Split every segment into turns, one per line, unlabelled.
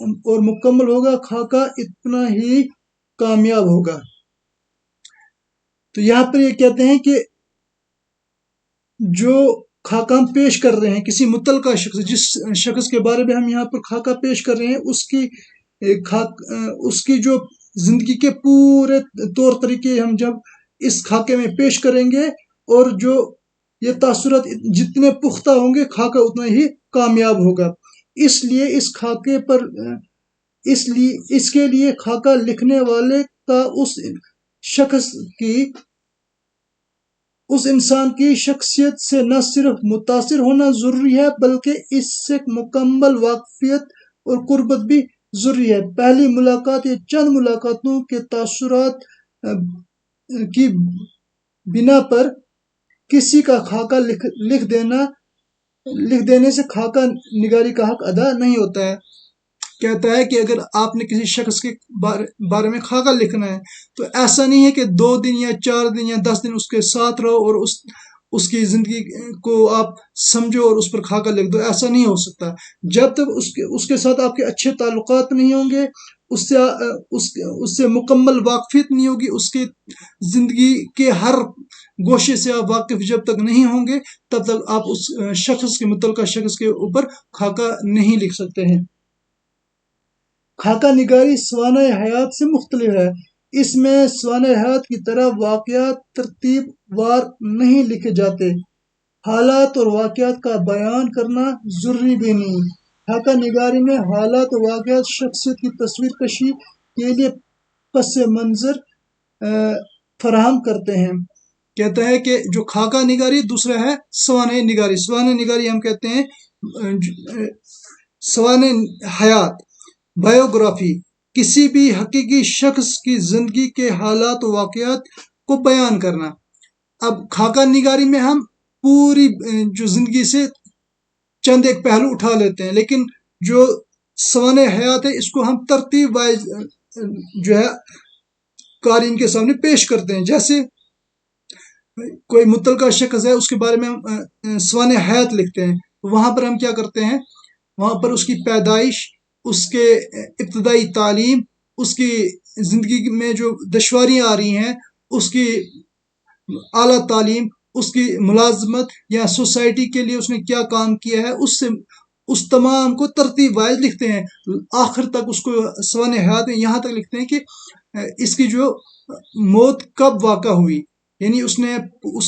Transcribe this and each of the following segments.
اور مکمل ہوگا، خاکہ اتنا ہی کامیاب ہوگا۔ تو یہاں پر یہ کہتے ہیں کہ جو خاکہ ہم پیش کر رہے ہیں کسی متعلقہ شخص، جس شخص کے بارے میں ہم یہاں پر خاکہ پیش کر رہے ہیں، اس کی جو زندگی کے پورے طور طریقے ہم جب اس خاکے میں پیش کریں گے، اور جو یہ تاثرات جتنے پختہ ہوں گے، خاکہ اتنا ہی کامیاب ہوگا۔ اس لیے اس خاکے پر اس کے لیے خاکہ لکھنے والے کا اس انسان کی شخصیت سے نہ صرف متاثر ہونا ضروری ہے، بلکہ اس سے مکمل واقفیت اور قربت بھی ضروری ہے۔ پہلی ملاقات یا چند ملاقاتوں کے تاثرات کی بنا پر کسی کا خاکہ لکھ دینے سے خاکہ نگاری کا حق ادا نہیں ہوتا ہے۔ کہتا ہے کہ اگر آپ نے کسی شخص کے بارے میں خاکہ لکھنا ہے، تو ایسا نہیں ہے کہ 2 دن یا 4 دن یا 10 دن اس کے ساتھ رہو اور اس کی زندگی کو آپ سمجھو اور اس پر خاکہ لکھ دو۔ ایسا نہیں ہو سکتا۔ جب تک اس کے ساتھ آپ کے اچھے تعلقات نہیں ہوں گے، اس سے مکمل واقفیت نہیں ہوگی، اس کی زندگی کے ہر گوشے سے آپ واقف جب تک نہیں ہوں گے، تب تک آپ اس شخص کے متعلقہ شخص کے اوپر خاکہ نہیں لکھ سکتے ہیں۔ خاکہ نگاری سوانح حیات سے مختلف ہے۔ اس میں سوانح حیات کی طرح واقعات ترتیب وار نہیں لکھے جاتے۔ حالات اور واقعات کا بیان کرنا ضروری بھی نہیں۔ خاکہ نگاری میں حالات اور واقعات شخصیت کی تصویر کشی کے لیے پس منظر فراہم کرتے ہیں۔ کہتا ہے کہ جو خاکہ نگاری، دوسرا ہے سوانح نگاری۔ سوانح نگاری ہم کہتے ہیں سوانح حیات، بایوگرافی، کسی بھی حقیقی شخص کی زندگی کے حالات و واقعات کو بیان کرنا۔ اب خاکہ نگاری میں ہم پوری جو زندگی سے چند ایک پہلو اٹھا لیتے ہیں، لیکن جو سوانح حیات ہے اس کو ہم ترتیب وائز جو ہے قارئین کے سامنے پیش کرتے ہیں۔ جیسے کوئی متعلقہ شخص ہے، اس کے بارے میں ہم سوانح حیات لکھتے ہیں، وہاں پر ہم کیا کرتے ہیں، وہاں پر اس کی پیدائش، اس کے ابتدائی تعلیم، اس کی زندگی میں جو دشواریاں آ رہی ہیں، اس کی اعلیٰ تعلیم، اس کی ملازمت یا سوسائٹی کے لیے اس نے کیا کام کیا ہے، اس تمام کو ترتیب وائز لکھتے ہیں۔ آخر تک اس کو سوانح حیات میں یہاں تک لکھتے ہیں کہ اس کی جو موت کب واقع ہوئی، یعنی اس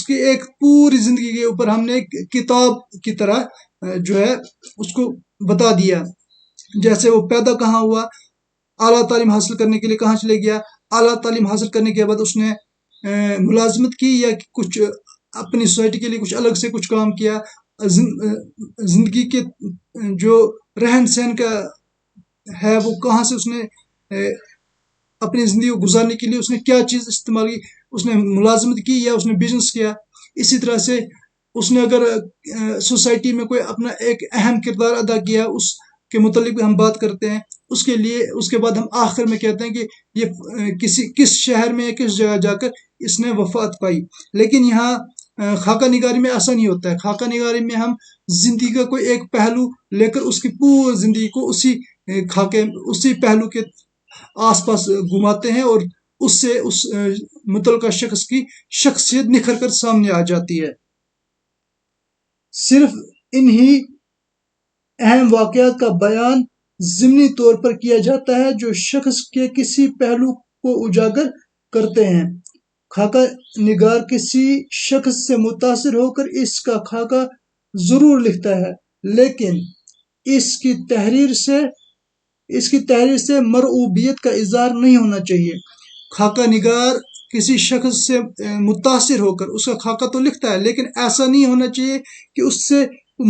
کی ایک پوری زندگی کے اوپر ہم نے کتاب کی طرح جو ہے اس کو بتا دیا۔ جیسے وہ پیدا کہاں ہوا، اعلیٰ تعلیم حاصل کرنے کے لیے کہاں چلے گیا، اعلیٰ تعلیم حاصل کرنے کے بعد اس نے ملازمت کی یا کچھ اپنی سوسائٹی کے لیے کچھ الگ سے کچھ کام کیا، زندگی کے جو رہن سہن کا ہے وہ کہاں سے اس نے اپنی زندگی کو گزارنے کے لیے اس نے کیا چیز استعمال کی، اس نے ملازمت کی یا اس نے بزنس کیا۔ اسی طرح سے اس نے اگر سوسائٹی میں کوئی اپنا ایک اہم کردار ادا کیا، اس کے متعلق بھی ہم بات کرتے ہیں۔ اس کے بعد ہم آخر میں کہتے ہیں کہ یہ کس شہر میں یا کس جگہ جا کر اس نے وفات پائی۔ لیکن یہاں خاکہ نگاری میں ایسا نہیں ہوتا ہے۔ خاکہ نگاری میں ہم زندگی کا کوئی ایک پہلو لے کر اس کی پوری زندگی کو اسی پہلو کے آس پاس گھماتے ہیں، اور اس سے اس متعلقہ شخص کی شخصیت نکھر کر سامنے آ جاتی ہے۔ صرف انہی اہم واقعات کا بیان ضمنی طور پر کیا جاتا ہے جو شخص کے کسی پہلو کو اجاگر کرتے ہیں۔ خاکہ نگار کسی شخص سے متاثر ہو کر اس کا خاکہ ضرور لکھتا ہے، لیکن اس کی تحریر سے مرعوبیت کا اظہار نہیں ہونا چاہیے۔ خاکہ نگار کسی شخص سے متاثر ہو کر اس کا خاکہ تو لکھتا ہے، لیکن ایسا نہیں ہونا چاہیے کہ اس سے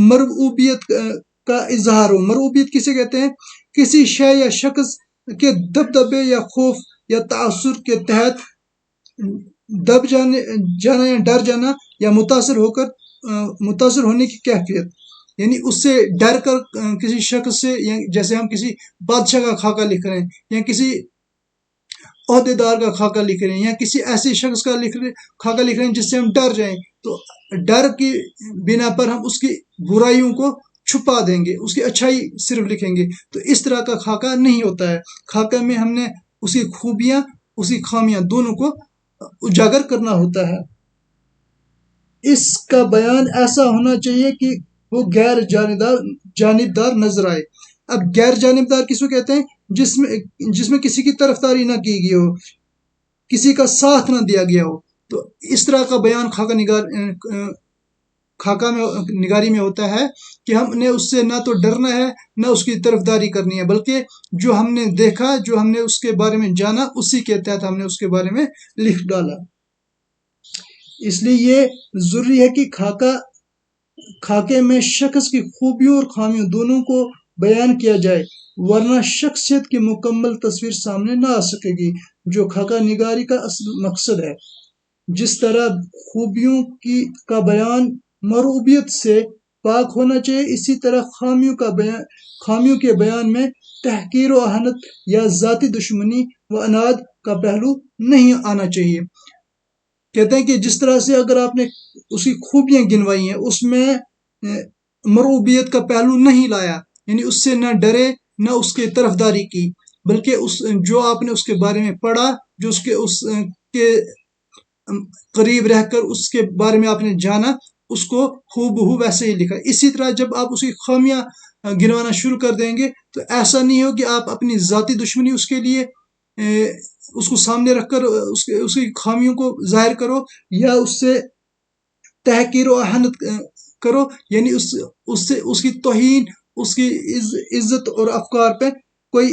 مرعوبیت کا اظہار ہو۔ مرعوبیت کسے کہتے ہیں؟ کسی شے یا شخص کے دبدبے یا خوف یا تاثر کے تحت دب جانا یا ڈر جانا، یا متاثر ہونے کی کیفیت، یعنی اس سے ڈر کر کسی شخص سے، جیسے ہم کسی بادشاہ کا خاکہ لکھ رہے ہیں یا کسی عہدیدار کا خاکہ لکھ رہے ہیں یا کسی ایسے شخص کا خاکہ لکھ رہے ہیں جس سے ہم ڈر جائیں، تو ڈر کی بنا پر ہم اس کی برائیوں کو چھپا دیں گے، اس کی اچھائی صرف لکھیں گے، تو اس طرح کا خاکہ نہیں ہوتا ہے۔ خاکہ میں ہم نے اس کی خوبیاں اس کی خامیاں دونوں کو اجاگر کرنا ہوتا ہے۔ اس کا بیان ایسا ہونا چاہیے کہ وہ غیر جانبدار نظر آئے۔ اب غیر جانبدار کس کو کہتے ہیں؟ جس میں کسی کی طرفداری نہ کی گئی ہو، کسی کا ساتھ نہ دیا گیا ہو، تو اس طرح کا بیان خاکہ میں نگاری میں ہوتا ہے کہ ہم نے اس سے نہ تو ڈرنا ہے نہ اس کی طرفداری کرنی ہے، بلکہ جو ہم نے دیکھا، جو ہم نے اس کے بارے میں جانا، اسی کے تحت ہم نے اس کے بارے میں لکھ ڈالا۔ اس لیے یہ ضروری ہے کہ خاکے میں شخص کی خوبیوں اور خامیوں دونوں کو بیان کیا جائے، ورنہ شخصیت کی مکمل تصویر سامنے نہ آ سکے گی، جو خاکہ نگاری کا اصل مقصد ہے۔ جس طرح خوبیوں کا بیان مرعوبیت سے پاک ہونا چاہیے، اسی طرح خامیوں کے بیان میں تحقیر و اہانت یا ذاتی دشمنی و اناد کا پہلو نہیں آنا چاہیے۔ کہتے ہیں کہ جس طرح سے اگر آپ نے اس کی خوبیاں گنوائی ہیں، اس میں مرعوبیت کا پہلو نہیں لایا، یعنی اس سے نہ ڈرے نہ اس کی طرفداری کی، بلکہ جو آپ نے اس کے بارے میں پڑھا، جو اس کے قریب رہ کر اس کے بارے میں آپ نے جانا، اس کو ہو ویسے ہی لکھا۔ اسی طرح جب آپ اس کی خامیاں گنوانا شروع کر دیں گے تو ایسا نہیں ہو کہ آپ اپنی ذاتی دشمنی اس کے لیے اس کو سامنے رکھ کر اس کی خامیوں کو ظاہر کرو، یا اس سے تحقیر و اہانت کرو، یعنی اس کی توہین، اس کی عزت اور افکار پہ کوئی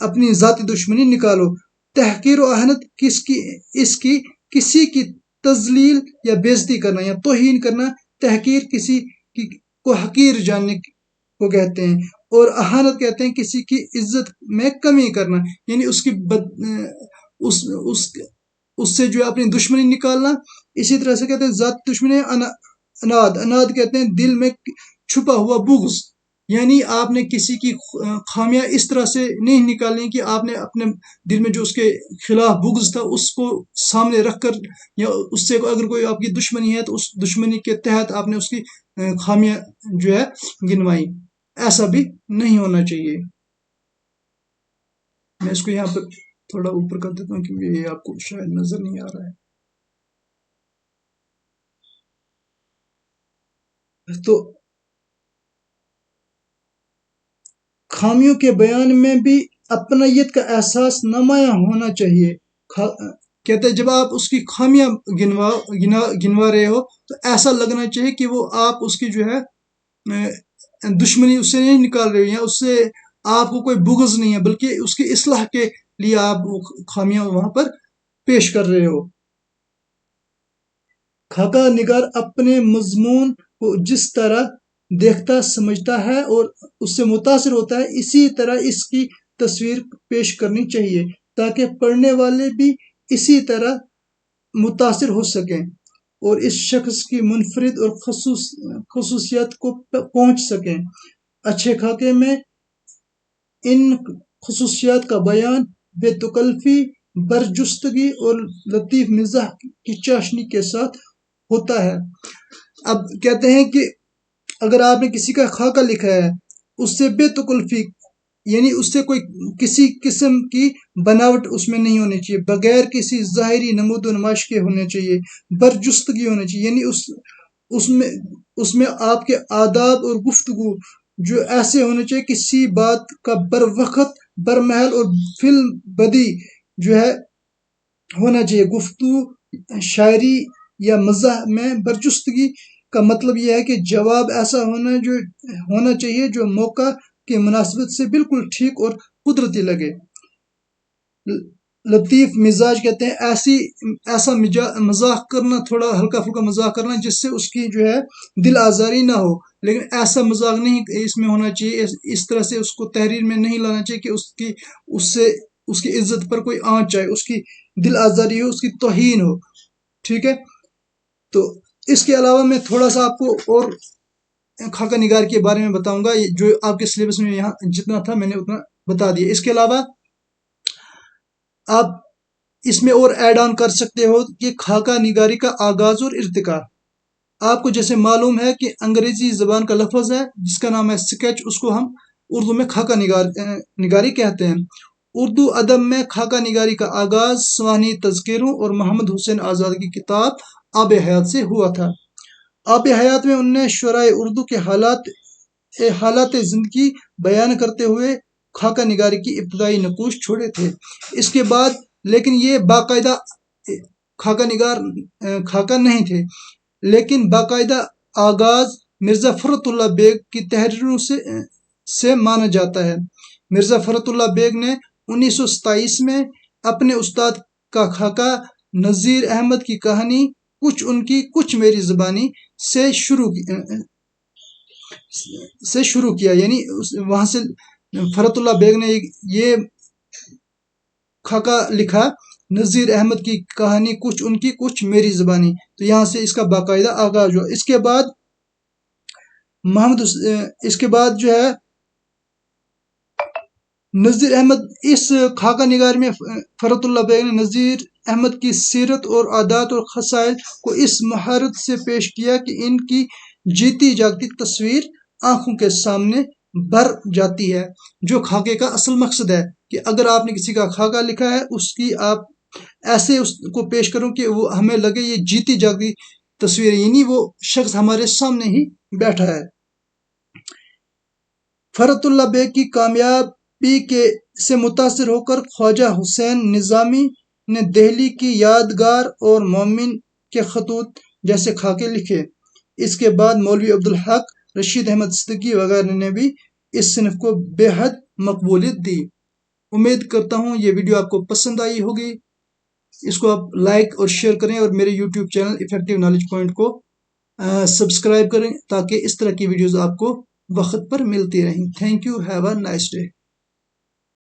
اپنی ذاتی دشمنی نکالو۔ تحقیر و اہانت کسی کی تذلیل یا بےزتی کرنا یا توہین کرنا، تحقیر کسی کو حقیر جاننے کو کہتے ہیں، اور اہانت کہتے ہیں کسی کی عزت میں کمی کرنا، یعنی اس سے جو اپنی دشمنی نکالنا۔ اسی طرح سے کہتے ہیں ذاتی دشمنی اناد کہتے ہیں دل میں چھپا ہوا بغض، یعنی آپ نے کسی کی خامیاں اس طرح سے نہیں نکالنی کہ آپ نے اپنے دل میں جو اس کے خلاف بغض تھا اس کو سامنے رکھ کر، یا اس سے اگر کوئی آپ کی دشمنی ہے تو اس دشمنی کے تحت آپ نے اس کی خامیاں جو ہے گنوائی۔ ایسا بھی نہیں ہونا چاہیے۔ میں اس کو یہاں پر تھوڑا اوپر کر دیتا ہوں کیونکہ یہ آپ کو شاید نظر نہیں آ رہا ہے۔ تو خامیوں کے بیان میں بھی اپنائیت کا احساس نمایاں ہونا چاہیے۔ کہتے ہیں جب آپ اس کی خامیاں گنوا رہے ہو تو ایسا لگنا چاہیے کہ وہ آپ اس کی جو ہے دشمنی اس سے نہیں نکال رہے ہو، یا اس سے آپ کو کوئی بغض نہیں ہے، بلکہ اس کی اصلاح کے لیے آپ خامیاں وہاں پر پیش کر رہے ہو۔ خاکہ نگار اپنے مضمون کو جس طرح دیکھتا سمجھتا ہے اور اس سے متاثر ہوتا ہے، اسی طرح اس کی تصویر پیش کرنی چاہیے تاکہ پڑھنے والے بھی اسی طرح متاثر ہو سکیں اور اس شخص کی منفرد اور خصوصیات کو پہنچ سکیں۔ اچھے خاکے میں ان خصوصیات کا بیان بے تکلفی، برجستگی اور لطیف مزاح کی چاشنی کے ساتھ ہوتا ہے۔ اب کہتے ہیں کہ اگر آپ نے کسی کا خاکہ لکھا ہے، اس سے بے تکلفی، یعنی اس سے کوئی کسی قسم کی بناوٹ اس میں نہیں ہونی چاہیے، بغیر کسی ظاہری نمود و نمائش کے ہونے چاہیے، برجستگی ہونا چاہیے، یعنی اس میں آپ کے آداب اور گفتگو جو ایسے ہونے چاہیے، کسی بات کا بر وقت، برمحل اور فی البدی جو ہے ہونا چاہیے۔ گفتگو، شاعری یا مزاح میں برجستگی کا مطلب یہ ہے کہ جواب ایسا ہونا چاہیے جو موقع کی مناسبت سے بالکل ٹھیک اور قدرتی لگے۔ لطیف مزاج کہتے ہیں ایسا مزاح کرنا، تھوڑا ہلکا پھلکا مزاح کرنا جس سے اس کی جو ہے دل آزاری نہ ہو، لیکن ایسا مزاح نہیں اس میں ہونا چاہیے، اس طرح سے اس کو تحریر میں نہیں لانا چاہیے کہ اس کی عزت پر کوئی آنچ آئے، اس کی دل آزاری ہو، اس کی توہین ہو۔ ٹھیک ہے، تو اس کے علاوہ میں تھوڑا سا آپ کو اور خاکہ نگار کے بارے میں بتاؤں گا، جو آپ کے سلیبس میں یہاں جتنا تھا میں نے اتنا بتا دیا۔ اس کے علاوہ آپ اس میں اور ایڈ آن کر سکتے ہو کہ خاکہ نگاری کا آغاز اور ارتقا۔ آپ کو جیسے معلوم ہے کہ انگریزی زبان کا لفظ ہے جس کا نام ہے سکیچ، اس کو ہم اردو میں خاکہ نگاری کہتے ہیں۔ اردو ادب میں خاکہ نگاری کا آغاز سوانحی تذکروں اور محمد حسین آزاد کی کتاب آب حیات سے ہوا تھا۔ آب حیات میں انہوں نے شعرائے اردو کے حالات زندگی بیان کرتے ہوئے خاکہ نگاری کی ابتدائی نقوش چھوڑے تھے۔ اس کے بعد لیکن یہ باقاعدہ خاکہ نہیں تھے، لیکن باقاعدہ آغاز مرزا فرت اللہ بیگ کی تحریروں سے مانا جاتا ہے۔ مرزا فرت اللہ بیگ نے 1927 میں اپنے استاد کا خاکہ نذیر احمد کی کہانی کچھ ان کی کچھ میری زبانی سے شروع کیا، یعنی وہاں سے فرت اللہ بیگ نے یہ خاکہ لکھا، نذیر احمد کی کہانی کچھ ان کی کچھ میری زبانی، تو یہاں سے اس کا باقاعدہ آغاز ہوا۔ اس کے بعد جو ہے نذیر احمد، اس خاکہ نگاری میں فرت اللہ بیگ نے نذیر احمد کی سیرت اور عادات اور خصائل کو اس مہارت سے پیش کیا کہ ان کی جیتی جاگتی تصویر آنکھوں کے سامنے بھر جاتی ہے، جو خاکے کا اصل مقصد ہے کہ اگر آپ نے کسی کا خاکہ لکھا ہے، اس کی آپ ایسے اس کو پیش کرو کہ وہ ہمیں لگے یہ جیتی جاگتی تصویر، یعنی وہ شخص ہمارے سامنے ہی بیٹھا ہے۔ فرت اللہ بیگ کی کامیابی سے متاثر ہو کر خواجہ حسین نظامی نے دہلی کی یادگار اور مومن کے خطوط جیسے خاکے لکھے۔ اس کے بعد مولوی عبدالحق، رشید احمد صدیقی وغیرہ نے بھی اس صنف کو بے حد مقبولیت دی۔ امید کرتا ہوں یہ ویڈیو آپ کو پسند آئی ہوگی۔ اس کو آپ لائک اور شیئر کریں اور میرے YouTube channel effective knowledge point کو سبسکرائب کریں تاکہ اس طرح کی ویڈیوز آپ کو وقت پر ملتی رہیں۔ Thank you, have a nice day.